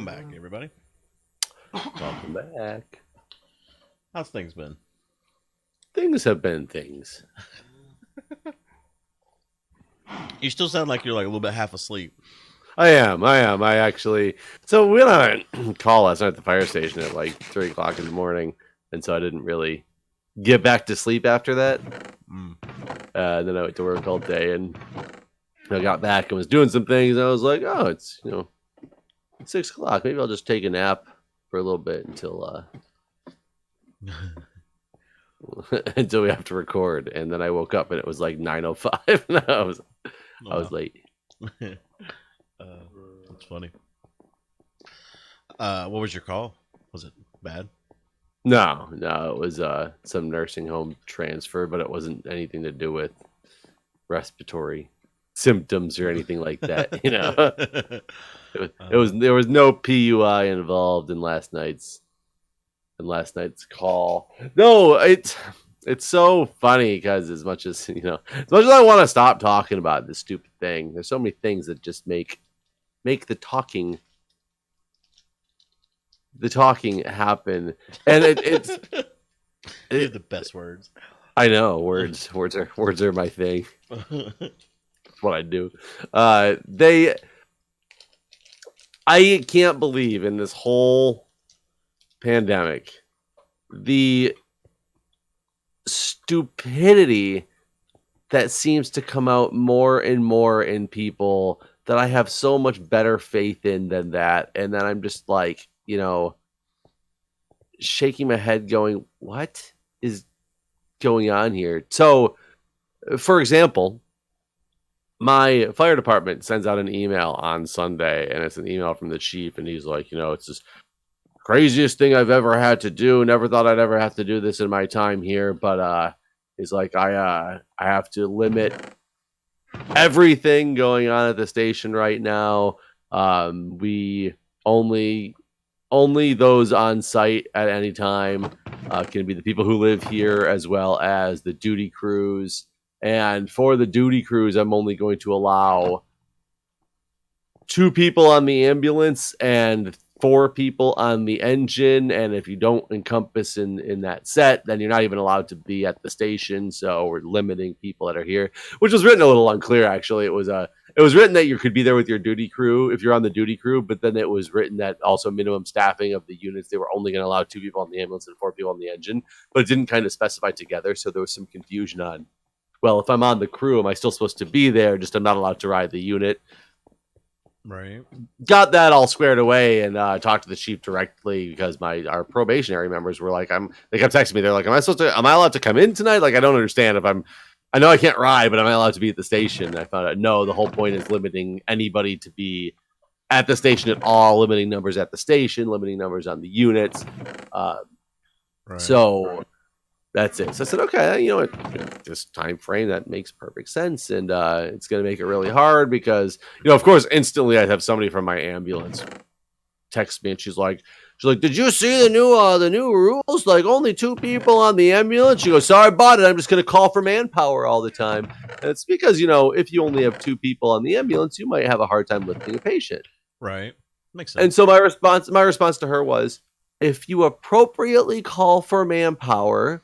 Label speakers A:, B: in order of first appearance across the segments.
A: Welcome back, everybody.
B: Welcome back.
A: How's things been?
B: Things have been things.
A: You still sound like you're like a little bit half asleep.
B: I am. I actually. So we went on a call last night at the fire station at like 3 o'clock in the morning. And so I didn't really get back to sleep after that.
A: Mm.
B: Then I went to work all day and I got back and was doing some things. And I was like, oh, it's, 6 o'clock. Maybe I'll just take a nap for a little bit until until we have to record. And then I woke up and it was like 9:05. And I was late.
A: That's funny. What was your call? Was it bad?
B: No, it was some nursing home transfer, but it wasn't anything to do with respiratory symptoms or anything like that. There was no PUI involved in last night's call. No, it's so funny because as much as I want to stop talking about this stupid thing, there's so many things that just make the talking happen, and it's
A: You're the best words.
B: I know words are my thing. That's what I do. I can't believe in this whole pandemic the stupidity that seems to come out more and more in people that I have so much better faith in than that, and then I'm just like, shaking my head going, what is going on here? So, for example, my fire department sends out an email on Sunday, and it's an email from the chief, and he's like, it's this craziest thing I've ever had to do. Never thought I'd ever have to do this in my time here, but he's like, I have to limit everything going on at the station right now. We only those on site at any time can be the people who live here, as well as the duty crews. And for the duty crews, I'm only going to allow 2 people on the ambulance and 4 people on the engine. And if you don't encompass in that set, then you're not even allowed to be at the station. So we're limiting people that are here, which was written a little unclear, actually. It was written that you could be there with your duty crew if you're on the duty crew, but then it was written that also minimum staffing of the units, they were only going to allow 2 people on the ambulance and 4 people on the engine, but it didn't kind of specify together. So there was some confusion on, well, if I'm on the crew, am I still supposed to be there? Just I'm not allowed to ride the unit.
A: Right.
B: Got that all squared away and talked to the chief directly because our probationary members were like, they kept texting me. They're like, am I allowed to come in tonight? Like, I don't understand I know I can't ride, but am I allowed to be at the station? And I found out, no, the whole point is limiting anybody to be at the station at all, limiting numbers at the station, limiting numbers on the units.
A: Right.
B: So that's it. So I said, okay, this time frame, that makes perfect sense. And it's going to make it really hard because, of course, instantly I'd have somebody from my ambulance text me and she's like, did you see the new rules? Like only 2 people on the ambulance. She goes, sorry about it. I'm just going to call for manpower all the time. And it's because, if you only have 2 people on the ambulance, you might have a hard time lifting a patient.
A: Right. Makes sense.
B: And so my response to her was, if you appropriately call for manpower,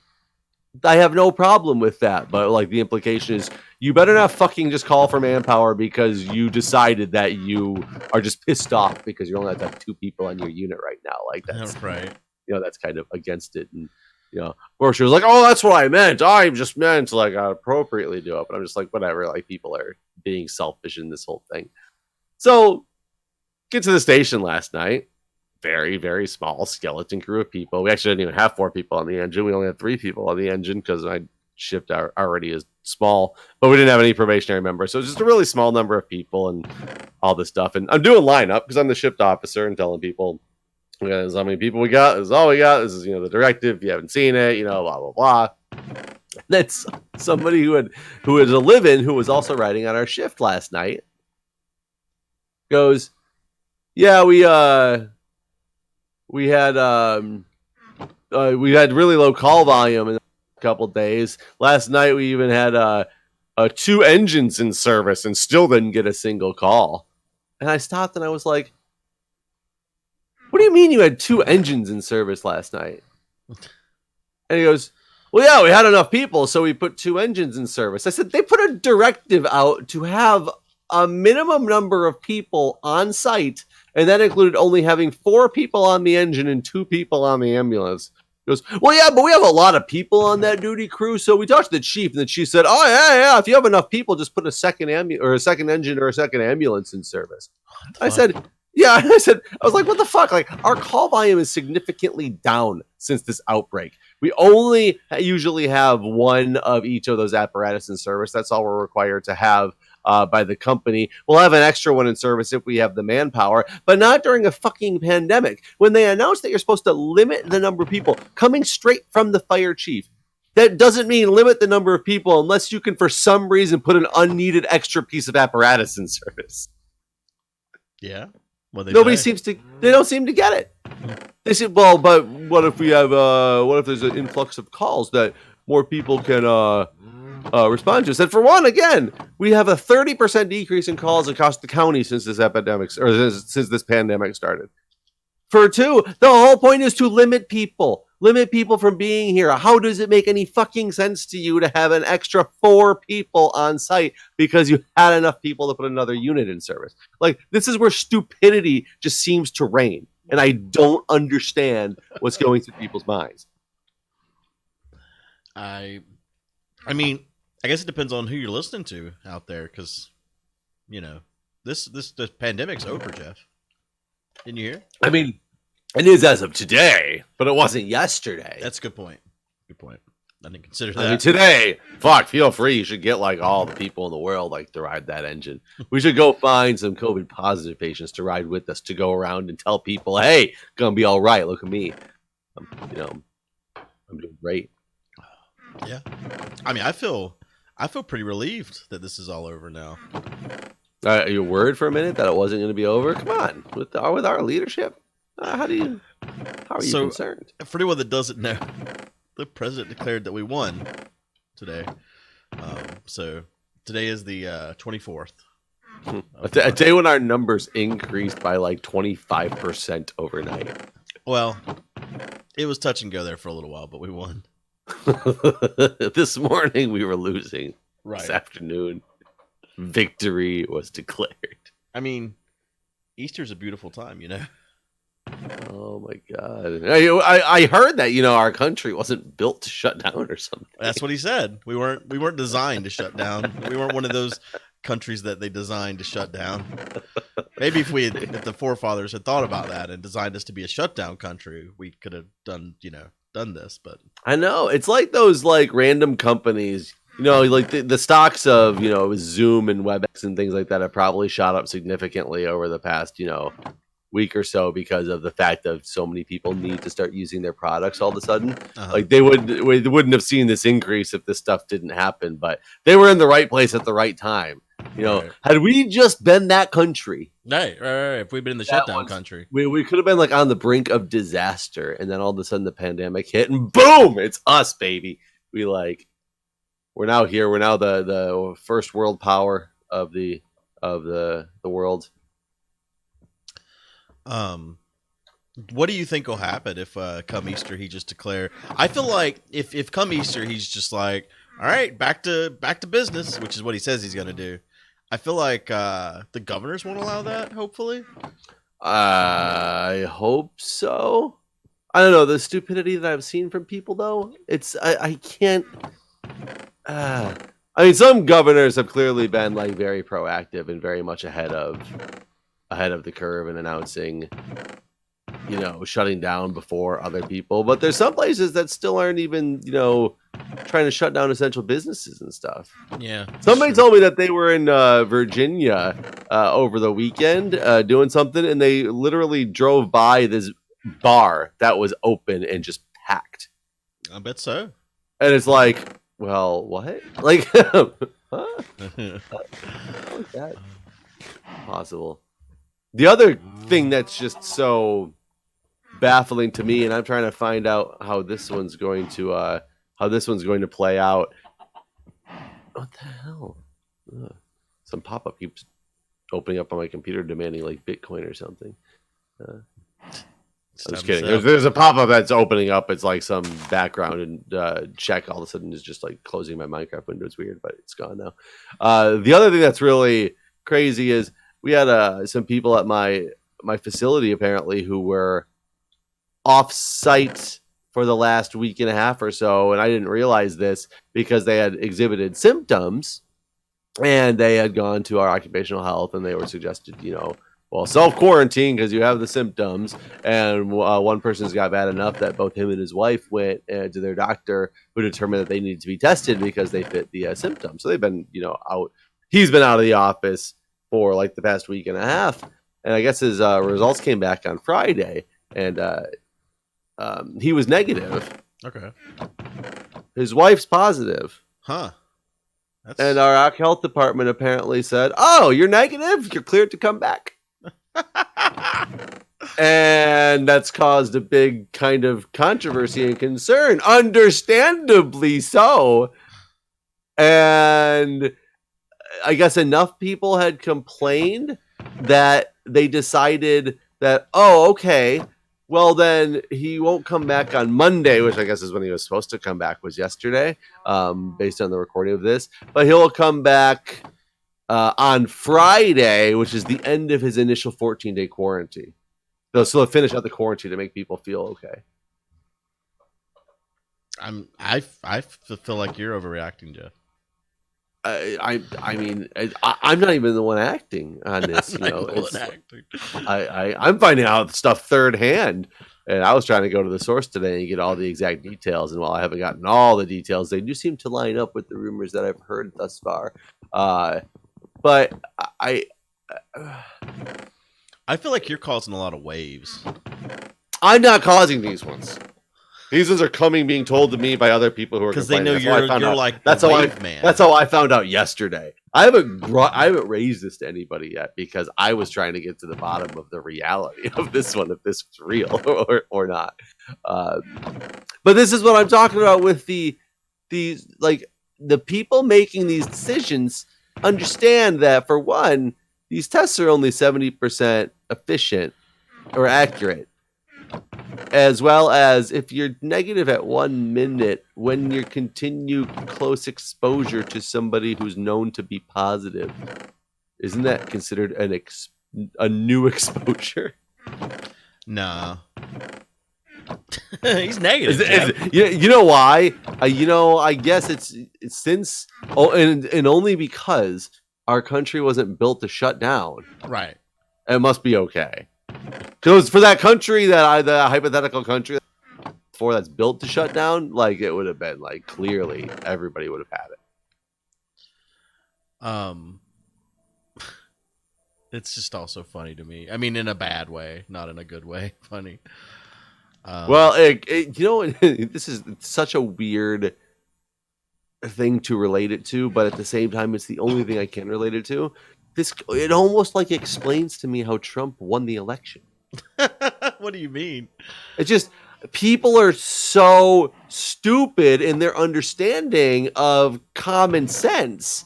B: I have no problem with that. But like the implication is you better not fucking just call for manpower because you decided that you are just pissed off because you're only allowed to have 2 people on your unit right now. Like that's
A: right.
B: That's kind of against it. And or she was like, oh, that's what I meant. I just meant like appropriately do it. But I'm just like, whatever. Like people are being selfish in this whole thing. So get to the station last night. Very, very small skeleton crew of people. We actually didn't even have 4 people on the engine. We only had 3 people on the engine because my shift already is small, but we didn't have any probationary members. So it's just a really small number of people and all this stuff. And I'm doing lineup because I'm the shift officer and telling people, this is how many people we got. This is all we got. This is, the directive. If you haven't seen it, blah, blah, blah. That's somebody who was a live-in who was also riding on our shift last night. Goes, yeah, we had really low call volume in a couple days. Last night we even had 2 engines in service and still didn't get a single call. And I stopped and I was like, what do you mean you had 2 engines in service last night? And he goes, well, yeah, we had enough people, so we put 2 engines in service. I said, they put a directive out to have a minimum number of people on site, and that included only having 4 people on the engine and 2 people on the ambulance. He goes, well, yeah, but we have a lot of people on that duty crew, so we talked to the chief, and the chief said, oh, yeah, if you have enough people, just put a second engine or a second ambulance in service. I said, yeah, I was like, what the fuck? Like, our call volume is significantly down since this outbreak. We only usually have 1 of each of those apparatus in service. That's all we're required to have by the company. We'll have an extra one in service if we have the manpower, but not during a fucking pandemic. When they announced that you're supposed to limit the number of people coming straight from the fire chief, that doesn't mean limit the number of people unless you can, for some reason, put an unneeded extra piece of apparatus in service.
A: Yeah.
B: They don't seem to get it. They said, well, but what if we have, what if there's an influx of calls that more people can respond to? I said, for one, again, we have a 30% decrease in calls across the county since this since this pandemic started. For 2, the whole point is to limit people from being here. How does it make any fucking sense to you to have an extra 4 people on site because you had enough people to put another unit in service? Like, this is where stupidity just seems to reign, and I don't understand what's going through people's minds.
A: I mean, I guess it depends on who you're listening to out there, because, you know, this pandemic's over, Jeff. Didn't you hear?
B: I mean, it is as of today, but it wasn't yesterday.
A: That's a good point. Good point. I didn't consider that.
B: I mean, today, feel free. You should get like all the people in the world like to ride that engine. We should go find some COVID positive patients to ride with us, to go around and tell people, hey, gonna be all right. Look at me. I'm doing great.
A: Yeah. I mean, I feel pretty relieved that this is all over now.
B: Are you worried for a minute that it wasn't going to be over? Come on, with our leadership, how are you concerned?
A: For anyone that doesn't know, the president declared that we won today. So today is the 24th.
B: A day when our numbers increased by like 25% overnight.
A: Well, it was touch and go there for a little while, but we won.
B: This morning we were losing.
A: Right.
B: This afternoon, victory was declared.
A: I mean, Easter's a beautiful time, you know.
B: Oh my god! I heard that our country wasn't built to shut down or something.
A: That's what he said. We weren't designed to shut down. We weren't one of those countries that they designed to shut down. Maybe if the forefathers had thought about that and designed us to be a shutdown country, we could have done this. But
B: I know it's like those like random companies. Like the stocks of Zoom and WebEx and things like that have probably shot up significantly over the past week or so because of the fact that so many people need to start using their products all of a sudden. Like they wouldn't have seen this increase if this stuff didn't happen, but they were in the right place at the right time.
A: Right.
B: Had we just been that country,
A: right. If we'd been in the shutdown country,
B: we could have been like on the brink of disaster, and then all of a sudden the pandemic hit, and boom, it's us, baby. We're now here. We're now the first world power of the world.
A: What do you think will happen if come Easter he just declare? I feel like if come Easter he's just like, all right, back to business, which is what he says he's going to do. I feel like the governors won't allow that. Hopefully,
B: I hope so. I don't know, the stupidity that I've seen from people though. I can't. I mean, some governors have clearly been like very proactive and very much ahead of the curve and announcing, shutting down before other people. But there's some places that still aren't even, trying to shut down essential businesses and stuff.
A: Yeah.
B: Somebody told me that they were in Virginia over the weekend doing something, and they literally drove by this bar that was open and just packed.
A: I bet so.
B: And it's like, well, what? Like, huh? How is that possible? The other thing that's just so baffling to me, and I'm trying to find out how this one's going to play out. What the hell? Some pop-up keeps opening up on my computer demanding like Bitcoin or something. I'm just
A: time to
B: kidding.
A: sell.
B: There's a pop-up that's opening up. It's like some background and check all of a sudden is just like closing my Minecraft window. It's weird, but it's gone now. The other thing that's really crazy is we had some people at my facility apparently who were off site for the last week and a half or so, and I didn't realize this because they had exhibited symptoms and they had gone to our occupational health and they were suggested, well, self-quarantine because you have the symptoms. And one person's got bad enough that both him and his wife went to their doctor, who determined that they needed to be tested because they fit the symptoms. So they've been, out. He's been out of the office for like the past week and a half. And I guess his results came back on Friday, and he was negative.
A: Okay.
B: His wife's positive.
A: Huh. That's...
B: And our health department apparently said, "Oh, you're negative? You're cleared to come back." And that's caused a big kind of controversy and concern, understandably so. And I guess enough people had complained that they decided that, oh, okay, well, then he won't come back on Monday, which I guess is when he was supposed to come back, was yesterday, based on the recording of this. But he'll come back on Friday, which is the end of his initial 14-day quarantine. So they'll finish out the quarantine to make people feel okay.
A: I feel like you're overreacting, Jeff.
B: I mean, I'm not even the one acting on this. I'm finding out stuff third hand, and I was trying to go to the source today and get all the exact details. And while I haven't gotten all the details, they do seem to line up with the rumors that I've heard thus far. But I
A: feel like you're causing a lot of waves.
B: I'm not causing these ones. These ones are being told to me by other people who are
A: because they know you're like
B: that's
A: the
B: how
A: wave man.
B: That's how I found out yesterday. I haven't raised this to anybody yet because I was trying to get to the bottom of the reality of this one, if this was real or not. But this is what I'm talking about with these like the people making these decisions. Understand that for one, these tests are only 70% efficient or accurate. As well as if you're negative at 1 minute, when you continue close exposure to somebody who's known to be positive, isn't that considered a new exposure?
A: No. He's negative.
B: You know why? I guess it's since and only because our country wasn't built to shut down.
A: Right.
B: It must be okay. Because for that country the hypothetical country before that's built to shut down, like it would have been like clearly everybody would have had
A: it. It's just also funny to me. I mean, in a bad way, not in a good way. Funny.
B: Well, this is such a weird thing to relate it to, but at the same time, it's the only thing I can relate it to. It almost like explains to me how Trump won the election.
A: What do you mean?
B: It's just people are so stupid in their understanding of common sense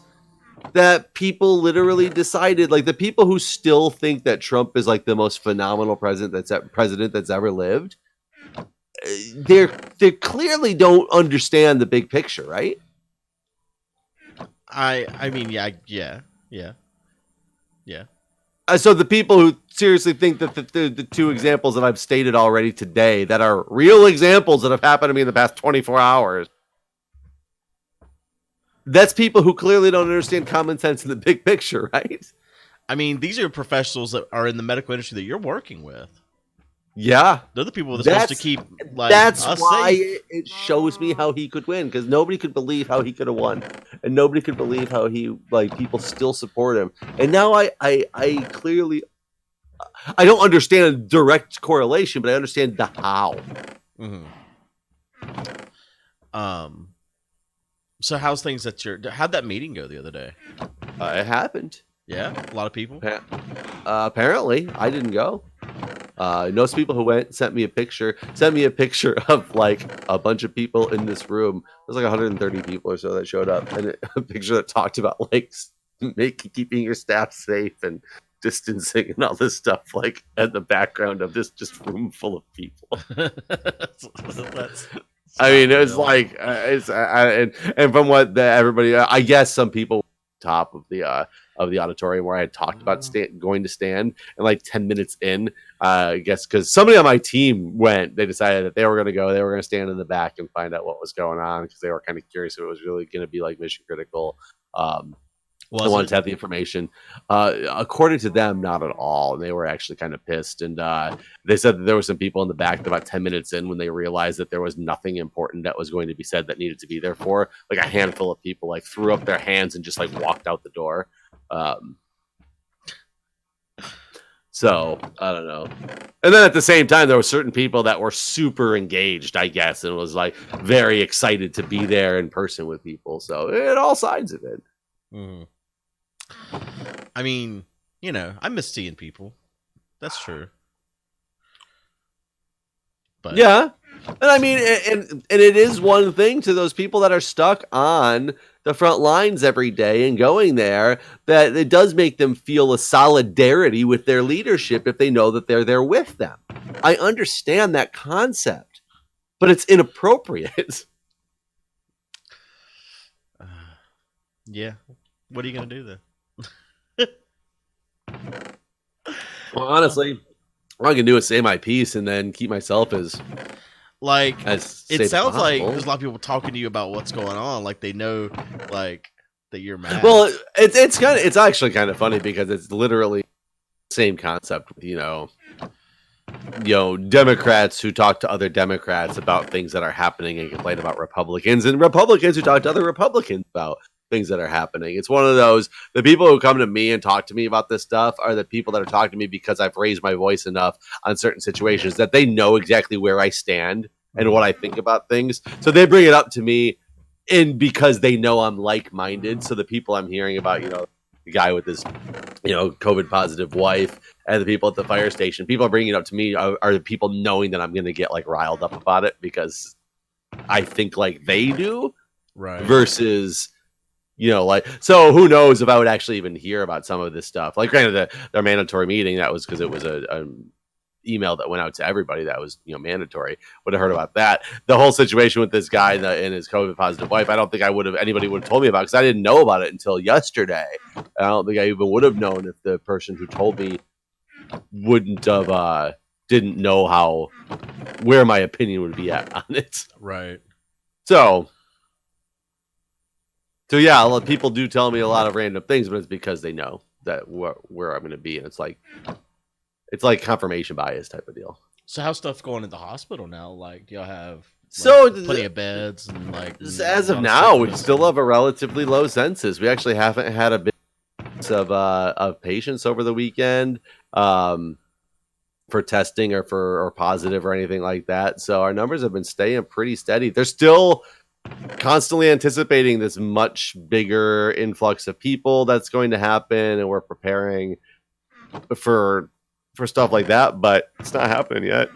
B: that people literally decided, like the people who still think that Trump is like the most phenomenal president that's ever lived. They clearly don't understand the big picture, right?
A: I mean, yeah.
B: So the people who seriously think that the two examples that I've stated already today that are real examples that have happened to me in the past 24 hours, that's people who clearly don't understand common sense in the big picture, right?
A: I mean, these are professionals that are in the medical industry that you're working with.
B: Yeah,
A: they're the people that are supposed to keep like
B: that's
A: us
B: why
A: safe.
B: It shows me how he could win, because nobody could believe how he could have won, and nobody could believe how he people still support him. And now I clearly I don't understand a direct correlation, but I understand the how.
A: Mm-hmm. So how's things how'd that meeting go the other day?
B: It happened.
A: Yeah, a lot of people.
B: Apparently, I didn't go. Know some people who went, sent me a picture of like a bunch of people in this room. There's like 130 people or so that showed up, and a picture that talked about like keeping your staff safe and distancing and all this stuff, like at the background of this just room full of people.
A: That's
B: I mean, it was
A: real.
B: like and from what everybody, I guess some people top of the auditorium where I had talked about going to stand, and like 10 minutes in, I guess because somebody on my team went, they decided that they were going to go, they were going to stand in the back and find out what was going on because they were kind of curious if it was really going to be like mission critical. I
A: Was
B: wanted
A: it?
B: to have the information. According to them, not at all. They were actually kind of pissed. And they said that there were some people in the back about 10 minutes in when they realized that there was nothing important that was going to be said that needed to be there for. Like a handful of people like threw up their hands and just like walked out the door. So I don't know. And then at the same time, there were certain people that were super engaged, I guess, and was like very excited to be there in person with people. So it all sides of it.
A: Mm. I mean, I miss seeing people. That's true. But
B: Yeah. And I mean, and it is one thing to those people that are stuck on the front lines every day and going there that it does make them feel a solidarity with their leadership if they know that they're there with them. I understand that concept, but it's inappropriate.
A: yeah, what are you gonna do then?
B: Well, honestly, all I can do is say my piece and then keep myself as
A: Like,
B: as safe
A: it
B: as
A: sounds like
B: possible.
A: there's a lot of people talking to you about what's going on. Like they know, like that you're mad.
B: Well, it's actually kind of funny because it's literally the same concept with Democrats who talk to other Democrats about things that are happening and complain about Republicans, and Republicans who talk to other Republicans about things that are happening. It's one of those, the people who come to me and talk to me about this stuff are the people that are talking to me because I've raised my voice enough on certain situations that they know exactly where I stand and what I think about things. So they bring it up to me because they know I'm like-minded. So the people I'm hearing about, the guy with his, COVID positive wife and the people at the fire station, people bringing it up to me are the people knowing that I'm going to get like riled up about it because I think like they do,
A: right?
B: Versus, so who knows if I would actually even hear about some of this stuff. Like, granted, their mandatory meeting, that was because it was a email that went out to everybody that was mandatory. Would have heard about that. The whole situation with this guy and his COVID positive wife, I don't think anybody would have told me about because I didn't know about it until yesterday. I don't think I even would have known if the person who told me wouldn't have didn't know where my opinion would be at on it.
A: Right.
B: So yeah, a lot of people do tell me a lot of random things, but it's because they know that where I'm going to be, and it's like confirmation bias type of deal.
A: So how's stuff going at the hospital now? Like, do y'all have plenty of beds and like?
B: As of now, we still have a relatively low census. We actually haven't had a bit of patients over the weekend for testing or positive or anything like that. So our numbers have been staying pretty steady. They're still constantly anticipating this much bigger influx of people that's going to happen, and we're preparing for stuff like that, but it's not happening yet.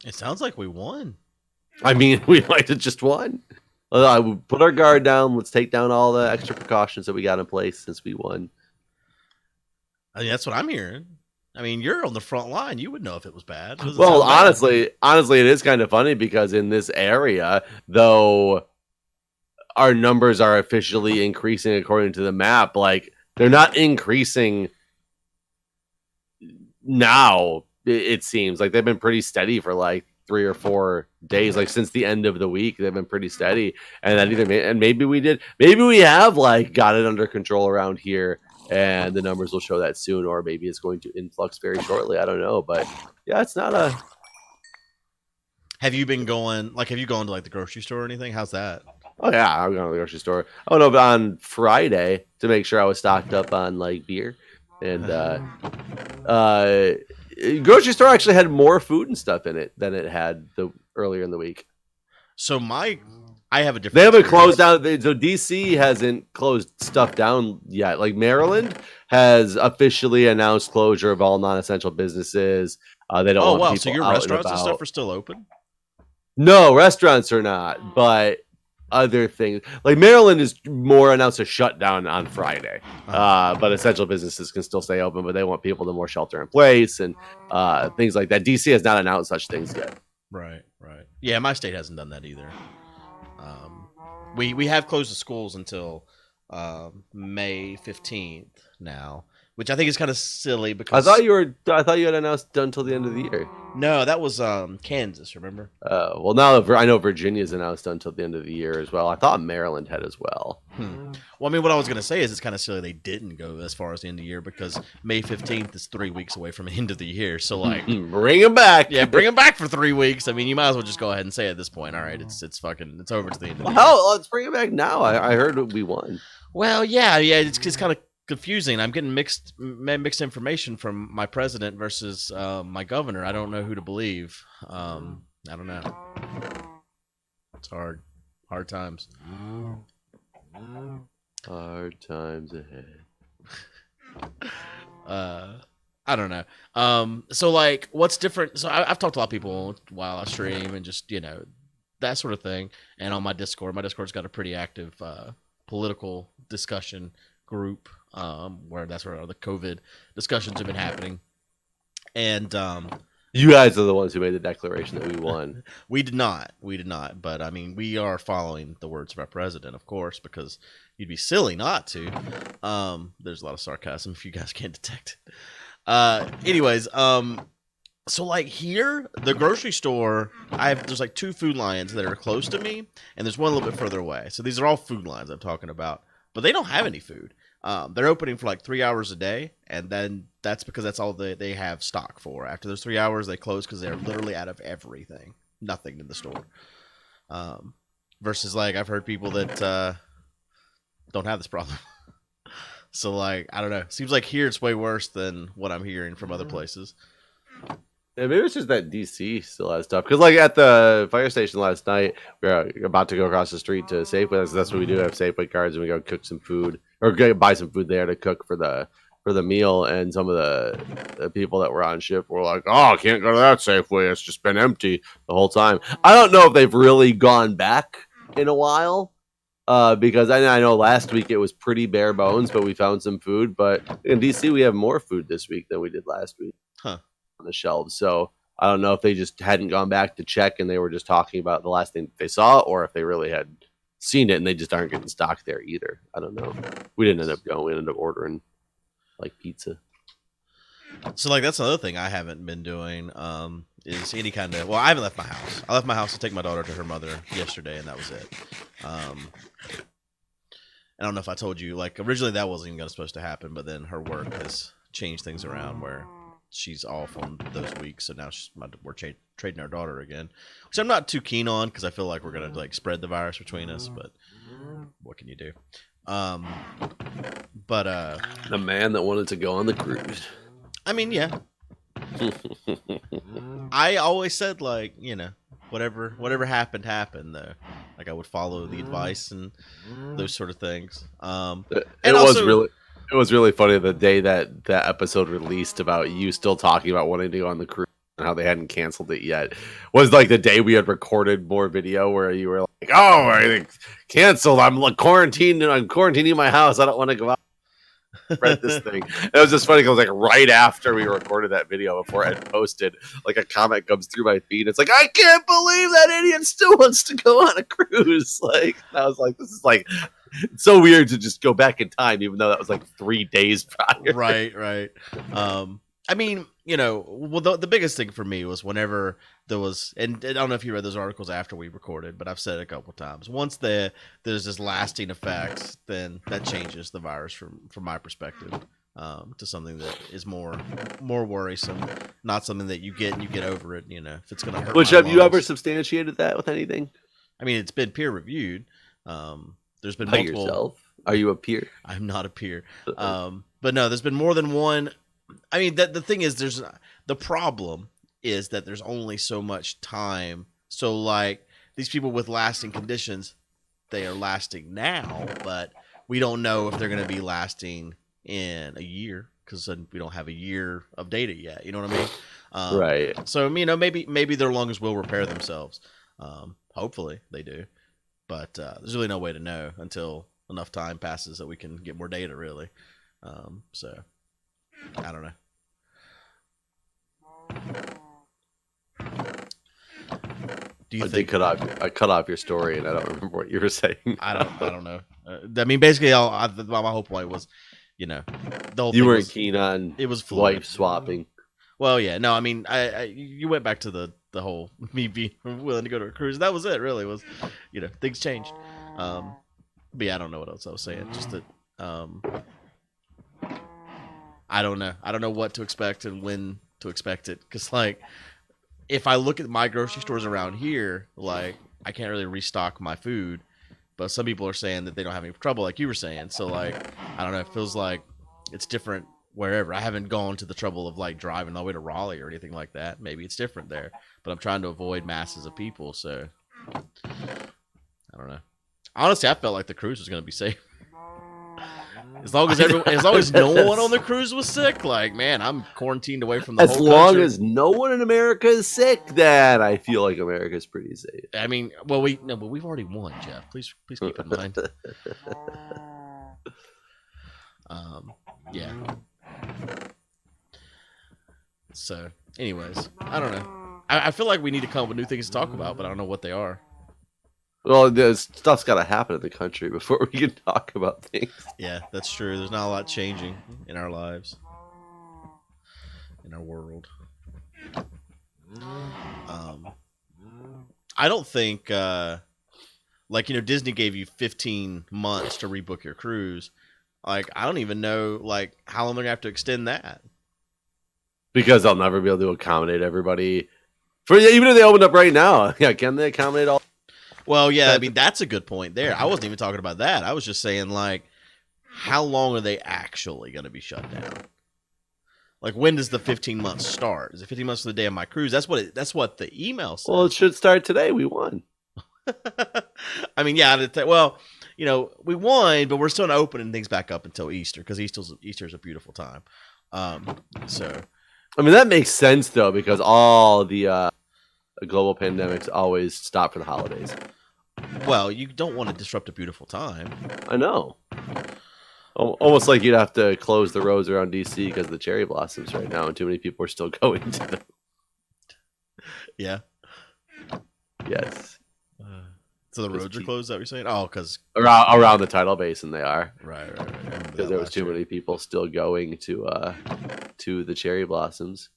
A: It sounds like we won.
B: I mean, we might have just won. Put our guard down. Let's take down all the extra precautions that we got in place since we won.
A: I mean, that's what I'm hearing. I mean, you're on the front line. You would know if it was bad.
B: Well, honestly, it is kind of funny because in this area, though, our numbers are officially increasing according to the map. Like, they're not increasing now. It seems like they've been pretty steady for like 3 or 4 days, like since the end of the week. They've been pretty steady, and that maybe we have like got it under control around here, and the numbers will show that soon, or maybe it's going to influx very shortly. I don't know, but yeah, it's not a.
A: Have you been going? Like, have you gone to like the grocery store or anything? How's that?
B: Oh yeah, I'm going to the grocery store. I went over on Friday to make sure I was stocked up on like beer, and grocery store actually had more food and stuff in it than it had earlier in the week.
A: So I have a different.
B: They haven't closed down. So DC hasn't closed stuff down yet. Like Maryland has officially announced closure of all non-essential businesses. They don't. Want people
A: So your
B: out
A: restaurants
B: and
A: and stuff are still open?
B: No, restaurants are not. But other things. Like Maryland is more announced a shutdown on Friday,
A: Uh,
B: but essential businesses can still stay open. But they want people to more shelter in place and things like that. DC has not announced such things yet.
A: right, right. Yeah, my state hasn't done that either. Um, we have closed the schools until May 15th now, which I think is kind of silly because
B: I thought you had announced done until the end of the year.
A: no, that was Kansas. Remember?
B: Well, now I know Virginia's announced done until the end of the year as well. I thought Maryland had as well.
A: Well, I mean, what I was gonna say is it's kind of silly they didn't go as far as the end of the year because May 15th is 3 weeks away from the end of the year. So like,
B: Bring them back.
A: yeah, bring them back for 3 weeks. I mean, you might as well just go ahead and say at this point, all right, it's over to the end of the year.
B: Hell, let's bring it back now. I heard we won.
A: Well, yeah, it's kind of confusing. I'm getting mixed information from my president versus my governor. I don't know who to believe. I don't know. It's hard times.
B: Hard times ahead.
A: I don't know. So like, what's different? So I've talked to a lot of people while I stream and just that sort of thing. And on my Discord's got a pretty active political discussion group where that's where all the COVID discussions have been happening. And
B: you guys are the ones who made the declaration that we won.
A: We did not. But I mean, we are following the words of our president, of course, because you'd be silly not to. There's a lot of sarcasm if you guys can't detect it. Anyways, so like here, the grocery store, there's like 2 food lines that are close to me, and there's one a little bit further away. So these are all food lines I'm talking about, but they don't have any food. They're opening for like 3 hours a day, and then that's because that's all they have stock for. After those 3 hours, they close because they're literally out of everything, nothing in the store. Versus like I've heard people that don't have this problem. So like I don't know. Seems like here it's way worse than what I'm hearing from other places.
B: Yeah, maybe it's just that DC still has stuff. Because, like, at the fire station last night, we were about to go across the street to Safeway. That's what we do. Have Safeway cards, and we go cook some food or go buy some food there to cook for the meal. And some of the people that were on shift were like, "Oh, I can't go to that Safeway. It's just been empty the whole time." I don't know if they've really gone back in a while. Because I know last week it was pretty bare bones, but we found some food. But in DC, we have more food this week than we did last week.
A: Huh.
B: On the shelves. So I don't know if they just hadn't gone back to check and they were just talking about the last thing they saw, or if they really had seen it and they just aren't getting stock there either. I don't know. We didn't end up going. We ended up ordering like pizza.
A: So like that's another thing I haven't been doing. Is any kind of I haven't left my house. I left my house to take my daughter to her mother yesterday, and that was it. I don't know if I told you. Like originally that wasn't even supposed to happen, but then her work has changed things around where she's off on those weeks, so now we're trading our daughter again, which I'm not too keen on because I feel like we're gonna like spread the virus between us. But what can you do? But
B: the man that wanted to go on the cruise.
A: I mean, yeah. I always said like whatever happened though. Like I would follow the advice and those sort of things.
B: It was really funny the day that episode released about you still talking about wanting to go on the cruise and how they hadn't canceled it yet was like the day we had recorded more video where you were like, "Oh, I canceled. I'm like quarantined. I'm quarantining my house. I don't want to go out." Read this thing. It was just funny because like right after we recorded that video before I had posted, like a comment comes through my feed. It's like, "I can't believe that idiot still wants to go on a cruise." Like I was like, this is like it's so weird to just go back in time, even though that was like 3 days prior.
A: Right. I mean, the biggest thing for me was whenever there was, and I don't know if you read those articles after we recorded, but I've said it a couple of times. Once there's this lasting effects, then that changes the virus from my perspective to something that is more worrisome, not something that you get and you get over it. If it's going to hurt.
B: Which have you ever substantiated that with anything?
A: I mean, it's been peer reviewed. There's been
B: By
A: multiple.
B: Yourself? Are you a peer?
A: I'm not a peer. But no, there's been more than one. I mean, the thing is, the problem is that there's only so much time. So, like, these people with lasting conditions, they are lasting now, but we don't know if they're going to be lasting in a year because we don't have a year of data yet. You know what I mean?
B: Right.
A: So, maybe their lungs will repair themselves. Hopefully, they do. but there's really no way to know until enough time passes that we can get more data. Really, so I don't know. Do you
B: I
A: think?
B: did cut off. I cut off your story, and I don't remember what you were saying.
A: I don't know. I mean, basically, my whole point was, you know, the whole
B: You
A: thing
B: weren't
A: was
B: keen on
A: it was fluid.
B: wife swapping.
A: Well, yeah, no, I mean, you went back to the whole me being willing to go to a cruise. That was it. Really was, things changed. But yeah, I don't know what else I was saying. Just that, I don't know. I don't know what to expect and when to expect it. Because like, if I look at my grocery stores around here, like I can't really restock my food. But some people are saying that they don't have any trouble, like you were saying. So like, I don't know. It feels like it's different wherever. I haven't gone to the trouble of like driving all the way to Raleigh or anything like that. Maybe it's different there. But I'm trying to avoid masses of people. So I don't know. Honestly, I felt like the cruise was going to be safe. As long as no one on the cruise was sick, like man, I'm quarantined away from the
B: As
A: whole
B: long
A: country.
B: as no one in America is sick, then I feel like America's pretty safe.
A: I mean, well, but we've already won, Jeff. Please keep in mind. Yeah. So, anyways, I don't know. I feel like we need to come up with new things to talk about, but I don't know what they are.
B: Well, there's stuff's got to happen in the country before we can talk about things.
A: Yeah, that's true. There's not a lot changing in our lives, in our world. I don't think, Disney gave you 15 months to rebook your cruise. Like, I don't even know, like, how long they're going to have to extend that.
B: Because they'll never be able to accommodate everybody. Even if they opened up right now, yeah, can they accommodate all?
A: Well, yeah, I mean, that's a good point there. I wasn't even talking about that. I was just saying, like, how long are they actually going to be shut down? Like, when does the 15 months start? Is it 15 months from the day of my cruise? That's what the email says.
B: Well, it should start today. We won.
A: I mean, yeah. We won, but we're still not opening things back up until Easter because Easter's a beautiful time. So,
B: I mean, that makes sense though because all the global pandemics always stop for the holidays.
A: well, you don't want to disrupt a beautiful time.
B: I know. Almost like you'd have to close the roads around DC because of the cherry blossoms right now, and too many people are still going to them.
A: Yeah.
B: Yes.
A: So the roads are closed. Is that what you're saying? Oh, because
B: around the tidal basin, they are.
A: Right.
B: Because there was too many people still going to the cherry blossoms,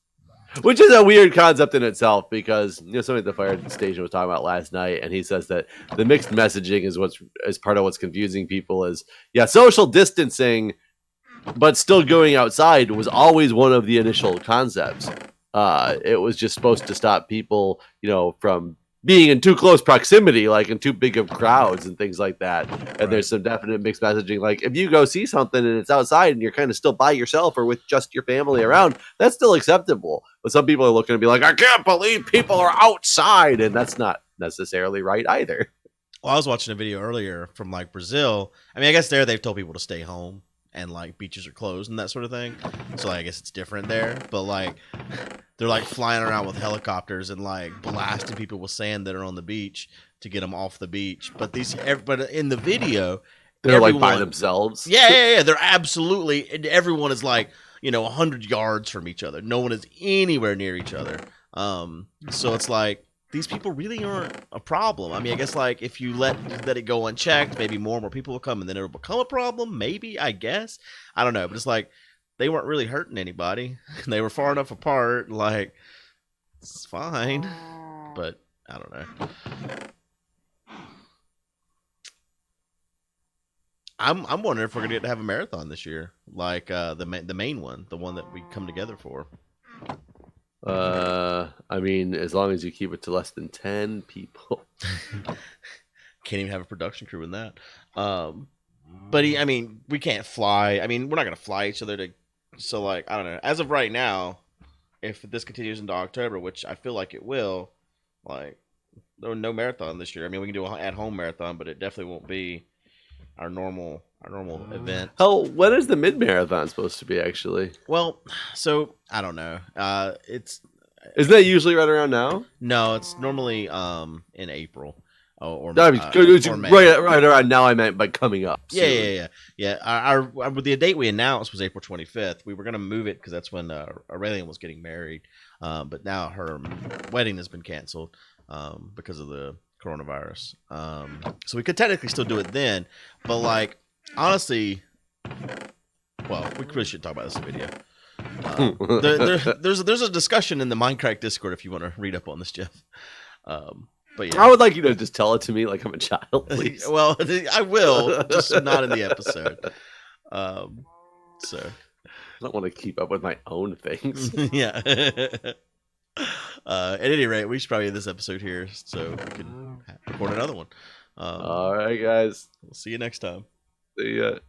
B: which is a weird concept in itself. Because somebody at the fire station was talking about last night, and he says that the mixed messaging is part of what's confusing people. Is social distancing, but still going outside was always one of the initial concepts. It was just supposed to stop people, from being in too close proximity, like in too big of crowds and things like that. And
A: Right.
B: there's some definite mixed messaging. Like if you go see something and it's outside and you're kind of still by yourself or with just your family around, that's still acceptable. But some people are looking to be like, I can't believe people are outside. And that's not necessarily right either.
A: Well, I was watching a video earlier from like Brazil. I mean, I guess they've told people to stay home and like beaches are closed and that sort of thing. So like, I guess it's different there. But like, they're like flying around with helicopters and like blasting people with sand that are on the beach to get them off the beach. But but in the video,
B: They're like by themselves.
A: Yeah. They're absolutely, and everyone is like 100 yards from each other. No one is anywhere near each other. So it's like these people really aren't a problem. I mean, I guess like if you let it go unchecked, maybe more and more people will come, and then it'll become a problem. Maybe, I guess, I don't know. But it's like they weren't really hurting anybody. They were far enough apart. Like it's fine, but I don't know. I'm wondering if we're gonna get to have a marathon this year, like the main one, the one that we come together for.
B: I mean, as long as you keep it to less than 10 people.
A: Can't even have a production crew in that. But I mean, we can't fly. I mean, we're not gonna fly each other to. So like, I don't know. As of right now, if this continues into October, which I feel like it will, like, no marathon this year. I mean, we can do an at-home marathon, but it definitely won't be our normal event.
B: Hell, when is the mid-marathon supposed to be, actually?
A: Well, so I don't know. Isn't
B: that usually right around now?
A: No, it's normally in April.
B: I mean,
A: or May.
B: right around now. I meant by coming up.
A: Yeah. Our the date we announced was April 25th. We were gonna move it because that's when Aurelian was getting married, but now her wedding has been canceled because of the coronavirus. So we could technically still do it then, but like honestly, well, we really should talk about this in video. There's a discussion in the Mindcrack Discord if you want to read up on this, Jeff. But yeah,
B: I would like you to just tell it to me like I'm a child, please.
A: Well, I will, just not in the episode. So
B: I don't want to keep up with my own things.
A: yeah. At any rate, we should probably end this episode here so we can record another one.
B: All right, guys.
A: We'll see you next time.
B: See ya.